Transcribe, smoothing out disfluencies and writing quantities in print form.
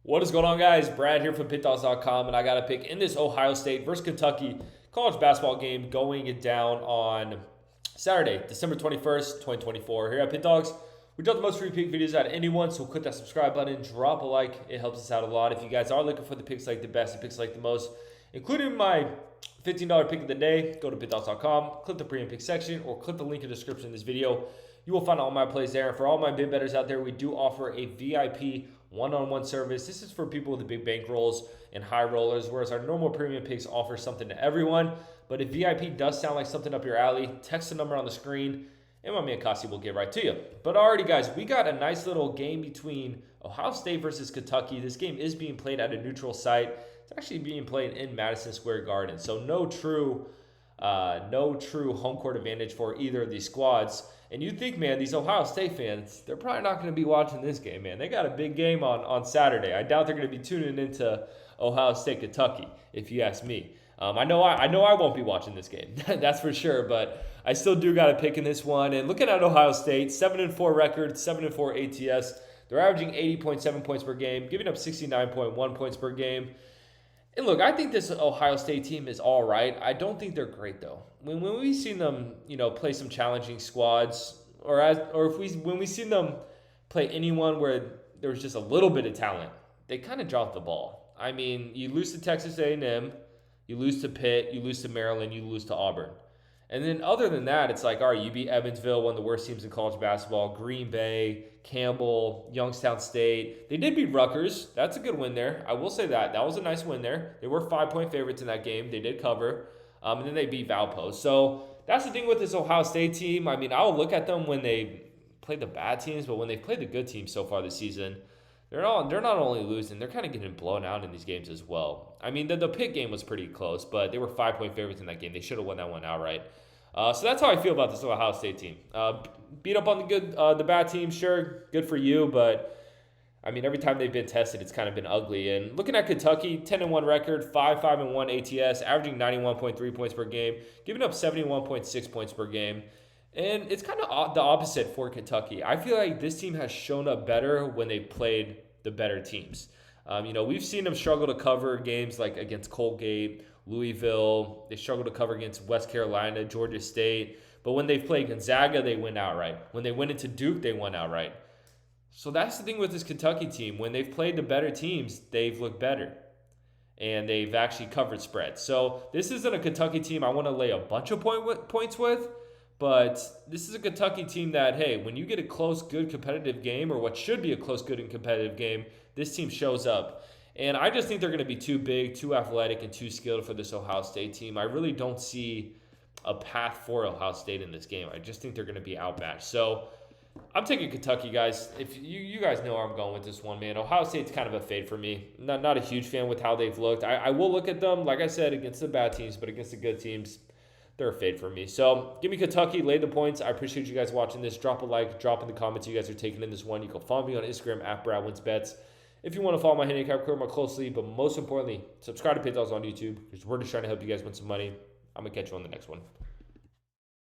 What is going on, guys? Brad here from Pickdawgz.com, and I got a pick in this Ohio State versus Kentucky college basketball game going down on Saturday, December 21st, 2024. Here at Pickdawgz, we drop the most free pick videos out of anyone, so click that subscribe button, drop a like. It helps us out a lot. If you guys are looking for the picks like the best and picks like the most, including my $15 pick of the day, go to Pickdawgz.com, click the pre and pick section, or click the link in the description of this video. You will find all my plays there. And for all my big bettors out there, we do offer a VIP one-on-one service. This is for people with the big bankrolls and high rollers, whereas our normal premium picks offer something to everyone. But if VIP does sound like something up your alley, text the number on the screen, and my man Kasi will get right to you. But alrighty, guys, we got a nice little game between Ohio State versus Kentucky. This game is being played at a neutral site. It's actually being played in Madison Square Garden, so no true home court advantage for either of these squads. And you think, man, these Ohio State fans, they're probably not going to be watching this game, man. They got a big game on Saturday. I doubt they're going to be tuning into Ohio State, Kentucky, if you ask me. I know I won't be watching this game. That's for sure, but I still do got a pick in this one. And looking at Ohio State, 7-4 record, 7-4 ATS. They're averaging 80.7 points per game, giving up 69.1 points per game. And look, I think this Ohio State team is all right. I don't think they're great, though. When we've seen them, play some challenging squads, when we seen them play anyone where there was just a little bit of talent, they kind of dropped the ball. I mean, you lose to Texas A&M, you lose to Pitt, you lose to Maryland, you lose to Auburn. And then other than that, it's like, all right, you beat Evansville, one of the worst teams in college basketball, Green Bay, Campbell, Youngstown State. They did beat Rutgers. That's a good win there. I will say that. That was a nice win there. They were 5-point favorites in that game. They did cover. And then they beat Valpo. So that's the thing with this Ohio State team. I mean, I'll look at them when they play the bad teams, but when they play the good teams so far this season, they're not only losing, they're kind of getting blown out in these games as well. I mean, the Pitt game was pretty close, but they were 5-point favorites in that game. They should have won that one outright. So that's how I feel about this Ohio State team. Beat up on the bad team, sure, good for you, but I mean, every time they've been tested, it's kind of been ugly. And looking at Kentucky, 10-1 record, 5-5-1 ATS, averaging 91.3 points per game, giving up 71.6 points per game. And it's kind of the opposite for Kentucky. I feel like this team has shown up better when they played the better teams. We've seen them struggle to cover games like against Colgate, Louisville. They struggle to cover against West Carolina, Georgia State. But when they've played Gonzaga, they win outright. When they went into Duke, they won outright. So that's the thing with this Kentucky team. When they've played the better teams, they've looked better. And they've actually covered spreads. So this isn't a Kentucky team I want to lay a bunch of points with. But this is a Kentucky team that, hey, when you get a close, good, competitive game, or what should be a close, good, and competitive game, this team shows up. And I just think they're going to be too big, too athletic, and too skilled for this Ohio State team. I really don't see a path for Ohio State in this game. I just think they're going to be outmatched. So I'm taking Kentucky, guys. If you guys know where I'm going with this one, man. Ohio State's kind of a fade for me. Not a huge fan with how they've looked. I will look at them, like I said, against the bad teams, but against the good teams, they're a fade for me. So give me Kentucky, lay the points. I appreciate you guys watching this. Drop a like, drop in the comments you guys are taking in this one. You can follow me on Instagram at BradWinsBets. If you want to follow my handicap career more closely, but most importantly, subscribe to Pick Dawgz on YouTube because we're just trying to help you guys win some money. I'm going to catch you on the next one.